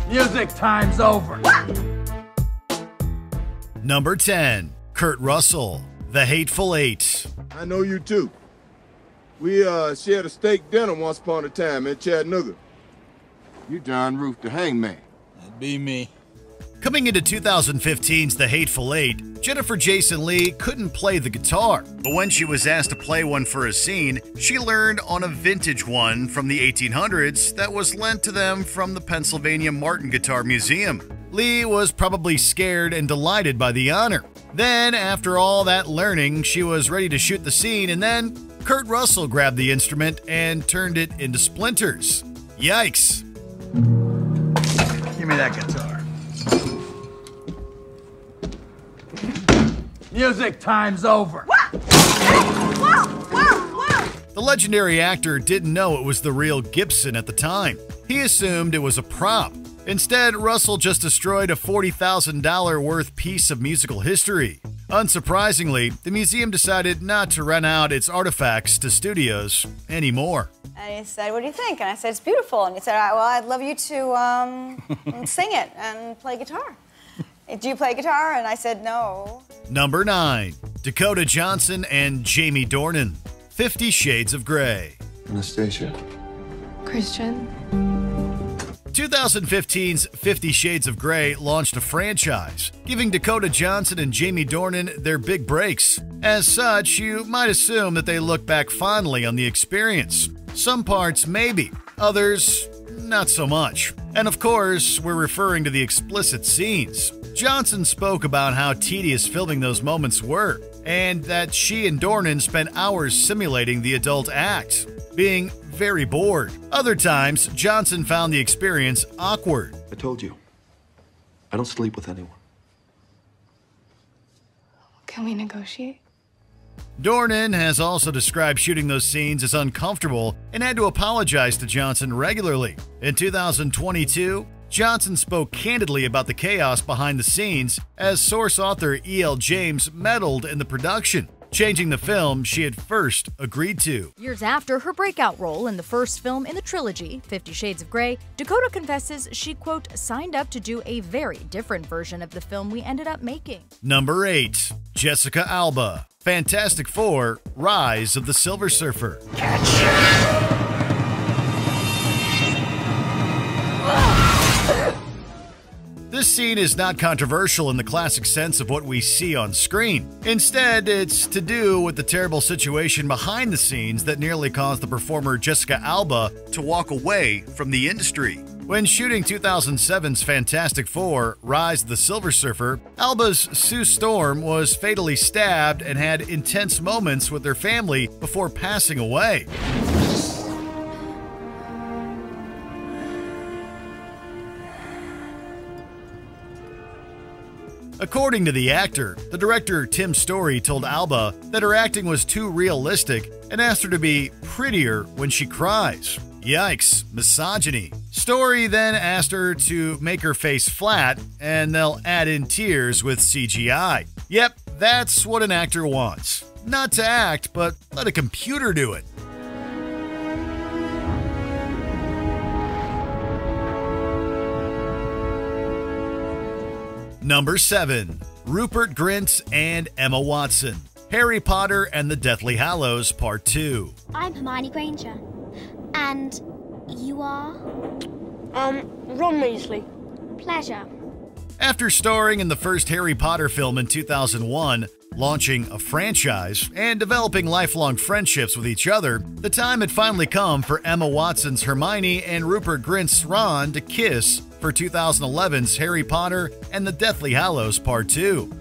Music time's over. Number 10. Kurt Russell, The Hateful Eight. I know you too. We shared a steak dinner once upon a time in Chattanooga. You John Roof the hangman. That'd be me. Coming into 2015's The Hateful Eight, Jennifer Jason Leigh couldn't play the guitar, but when she was asked to play one for a scene, she learned on a vintage one from the 1800s that was lent to them from the Pennsylvania Martin Guitar Museum. Leigh was probably scared and delighted by the honor. Then, after all that learning, she was ready to shoot the scene, and then Kurt Russell grabbed the instrument and turned it into splinters. Yikes. Give me that guitar. Music time's over. The legendary actor didn't know it was the real Gibson at the time. He assumed it was a prop. Instead, Russell just destroyed a $40,000 worth piece of musical history. Unsurprisingly, the museum decided not to rent out its artifacts to studios anymore. And he said, "What do you think?" And I said, "It's beautiful." And he said, "Well, I'd love you to sing it and play guitar." "Do you play guitar?" And I said, "No." Number 9. Dakota Johnson and Jamie Dornan, 50 Shades of Grey. Anastasia. Christian. 2015's 50 Shades of Grey launched a franchise, giving Dakota Johnson and Jamie Dornan their big breaks. As such, you might assume that they look back fondly on the experience. Some parts maybe, others not so much. And of course, we're referring to the explicit scenes. Johnson spoke about how tedious filming those moments were, and that she and Dornan spent hours simulating the adult act, being very bored. Other times, Johnson found the experience awkward. I told you, I don't sleep with anyone. Can we negotiate? Dornan has also described shooting those scenes as uncomfortable and had to apologize to Johnson regularly. In 2022, Johnson spoke candidly about the chaos behind the scenes as source author E.L. James meddled in the production, changing the film she had first agreed to. Years after her breakout role in the first film in the trilogy, 50 Shades of Grey, Dakota confesses she, quote, signed up to do a very different version of the film we ended up making. Number 8. Jessica Alba, Fantastic Four, Rise of the Silver Surfer. This scene is not controversial in the classic sense of what we see on screen. Instead, it's to do with the terrible situation behind the scenes that nearly caused the performer Jessica Alba to walk away from the industry. When shooting 2007's Fantastic Four, Rise of the Silver Surfer, Alba's Sue Storm was fatally stabbed and had intense moments with her family before passing away. According to the actor, the director Tim Story told Alba that her acting was too realistic and asked her to be prettier when she cries. Yikes, misogyny. Story then asked her to make her face flat and they'll add in tears with CGI. Yep, that's what an actor wants. Not to act, but let a computer do it. Number 7. Rupert Grint and Emma Watson, Harry Potter and the Deathly Hallows Part 2. I'm Hermione Granger. And you are? Ron Weasley. Pleasure. After starring in the first Harry Potter film in 2001, launching a franchise, and developing lifelong friendships with each other, the time had finally come for Emma Watson's Hermione and Rupert Grint's Ron to kiss for 2011's Harry Potter and the Deathly Hallows Part 2.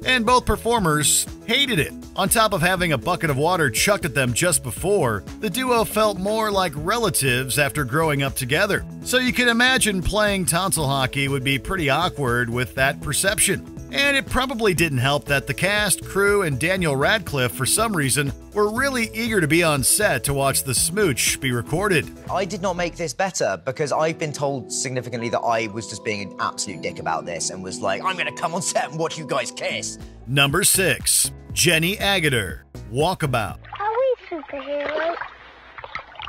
And both performers hated it. On top of having a bucket of water chucked at them just before, the duo felt more like relatives after growing up together. So you can imagine playing tonsil hockey would be pretty awkward with that perception. And it probably didn't help that the cast, crew, and Daniel Radcliffe, for some reason, were really eager to be on set to watch the smooch be recorded. I did not make this better because I've been told significantly that I was just being an absolute dick about this and was like, I'm gonna come on set and watch you guys kiss. Number 6. Jenny Agutter, Walkabout. Are we superheroes?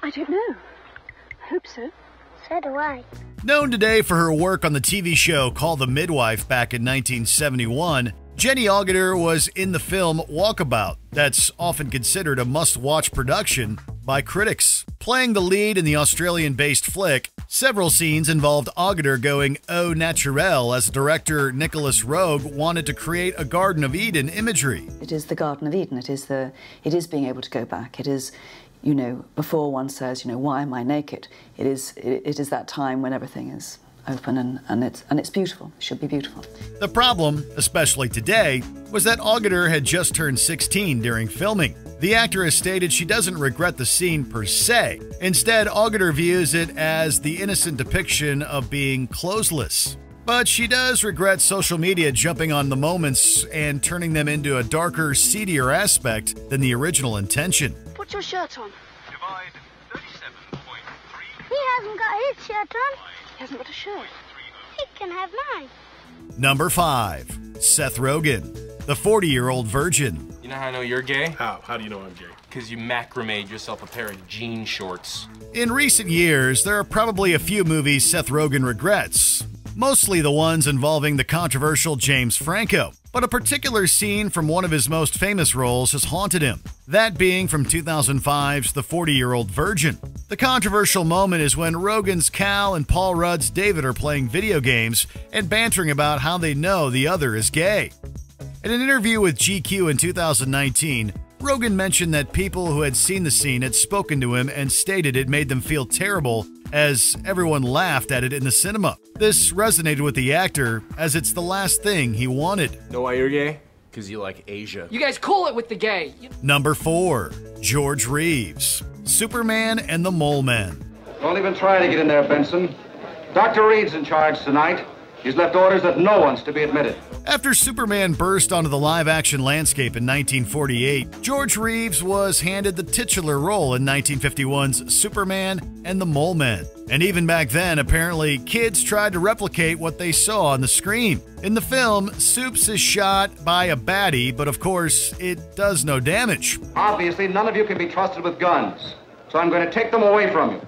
I don't know. I hope so. So do I. Known today for her work on the TV show Call the Midwife back in 1971, Jenny Agutter was in the film Walkabout, that's often considered a must-watch production by critics. Playing the lead in the Australian-based flick, several scenes involved Agutter going au naturel as director Nicholas Roeg wanted to create a Garden of Eden imagery. It is the Garden of Eden. It is being able to go back. It is, you know, before one says, you know, why am I naked? It is that time when everything is open and it's beautiful. It should be beautiful. The problem, especially today, was that Agutter had just turned 16 during filming. The actor has stated she doesn't regret the scene per se. Instead, Agutter views it as the innocent depiction of being clothesless. But she does regret social media jumping on the moments and turning them into a darker, seedier aspect than the original intention. Put your shirt on. Divide 37.3. He hasn't got his shirt on. He hasn't got a shirt. He can have mine. Number 5. Seth Rogen, the 40-year-old virgin. You know how I know you're gay? How do you know I'm gay? Because you macrameed yourself a pair of jean shorts. In recent years, there are probably a few movies Seth Rogen regrets, mostly the ones involving the controversial James Franco. But a particular scene from one of his most famous roles has haunted him, that being from 2005's The 40-Year-Old Virgin. The controversial moment is when Rogen's Cal and Paul Rudd's David are playing video games and bantering about how they know the other is gay. In an interview with GQ in 2019, Rogen mentioned that people who had seen the scene had spoken to him and stated it made them feel terrible as everyone laughed at it in the cinema. This resonated with the actor as it's the last thing he wanted. Know why you're gay? Because you like Asia. You guys cool it with the gay. Number 4. George Reeves, Superman and the Mole Men. Don't even try to get in there, Benson. Dr. Reed's in charge tonight. He's left orders that no one's to be admitted. After Superman burst onto the live-action landscape in 1948, George Reeves was handed the titular role in 1951's Superman and the Mole Men. And even back then, apparently, kids tried to replicate what they saw on the screen. In the film, Supes is shot by a baddie, but of course, it does no damage. Obviously, none of you can be trusted with guns, so I'm going to take them away from you.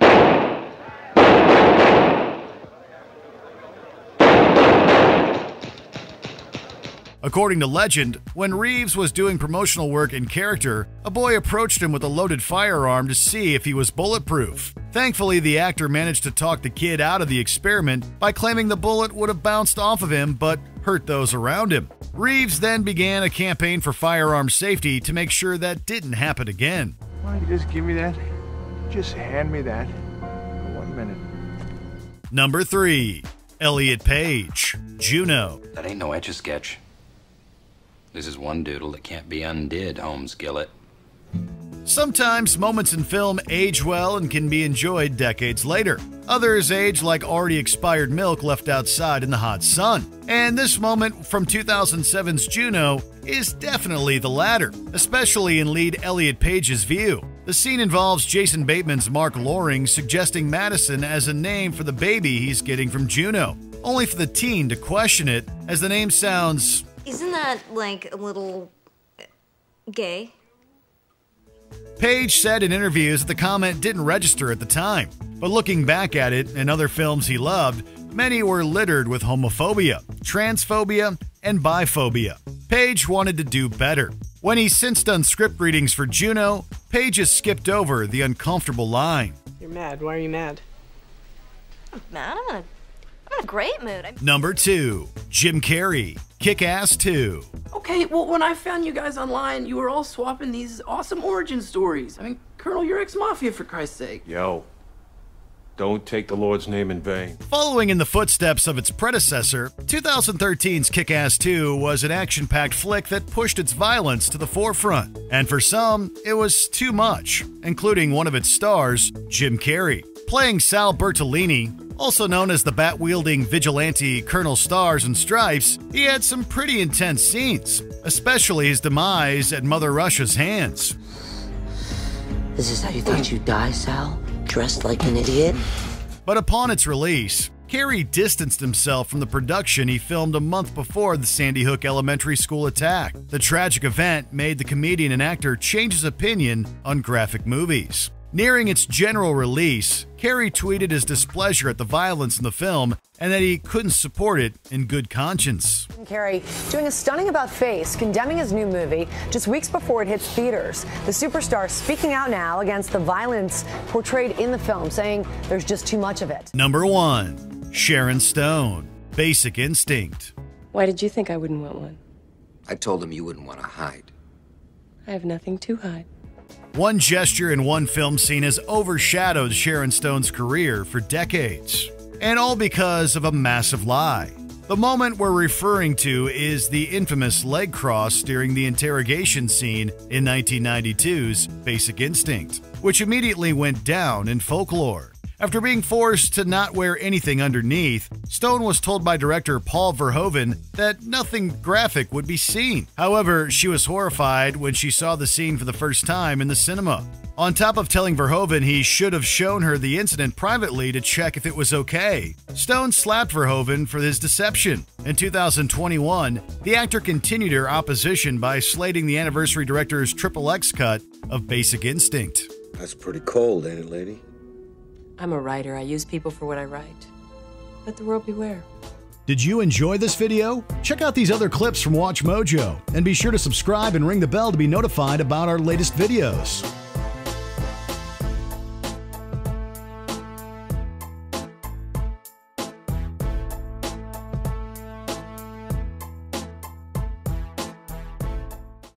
According to legend, when Reeves was doing promotional work in character, a boy approached him with a loaded firearm to see if he was bulletproof. Thankfully, the actor managed to talk the kid out of the experiment by claiming the bullet would have bounced off of him but hurt those around him. Reeves then began a campaign for firearm safety to make sure that didn't happen again. Why don't you just give me that? Just hand me that. For 1 minute. Number 3. Elliot Page, Juno. That ain't no Etch-a-Sketch. This is one doodle that can't be undid, Holmes Gillett. Sometimes moments in film age well and can be enjoyed decades later. Others age like already expired milk left outside in the hot sun. And this moment from 2007's Juno is definitely the latter, especially in lead Elliot Page's view. The scene involves Jason Bateman's Mark Loring suggesting Madison as a name for the baby he's getting from Juno, only for the teen to question it as the name sounds... Isn't that, like, a little... gay? Page said in interviews that the comment didn't register at the time, but looking back at it and other films he loved, many were littered with homophobia, transphobia, and biphobia. Page wanted to do better. When he's since done script readings for Juno, Page has skipped over the uncomfortable line. You're mad. Why are you mad? I'm mad? I'm in a great mood. Number 2. Jim Carrey, Kick-Ass 2. Okay, well, when I found you guys online, you were all swapping these awesome origin stories. I mean, Colonel, you're ex-mafia, for Christ's sake. Yo, don't take the Lord's name in vain. Following in the footsteps of its predecessor, 2013's Kick-Ass 2 was an action-packed flick that pushed its violence to the forefront. And for some, it was too much, including one of its stars, Jim Carrey. Playing Sal Bertolini, also known as the bat-wielding vigilante Colonel Stars and Stripes, he had some pretty intense scenes, especially his demise at Mother Russia's hands. This is how you thought you'd die, Sal? Dressed like an idiot? But upon its release, Carrey distanced himself from the production he filmed a month before the Sandy Hook Elementary School attack. The tragic event made the comedian and actor change his opinion on graphic movies. Nearing its general release, Carey tweeted his displeasure at the violence in the film and that he couldn't support it in good conscience. Carey doing a stunning about-face, condemning his new movie just weeks before it hits theaters. The superstar speaking out now against the violence portrayed in the film, saying there's just too much of it. Number 1. Sharon Stone, Basic Instinct. Why did you think I wouldn't want one? I told him you wouldn't want to hide. I have nothing to hide. One gesture in one film scene has overshadowed Sharon Stone's career for decades, and all because of a massive lie. The moment we're referring to is the infamous leg cross during the interrogation scene in 1992's Basic Instinct, which immediately went down in folklore. After being forced to not wear anything underneath, Stone was told by director Paul Verhoeven that nothing graphic would be seen. However, she was horrified when she saw the scene for the first time in the cinema. On top of telling Verhoeven he should have shown her the incident privately to check if it was okay, Stone slapped Verhoeven for his deception. In 2021, the actor continued her opposition by slating the anniversary director's XXX cut of Basic Instinct. That's pretty cold, ain't it, lady? I'm a writer. I use people for what I write. Let the world beware. Did you enjoy this video? Check out these other clips from Watch Mojo, and be sure to subscribe and ring the bell to be notified about our latest videos.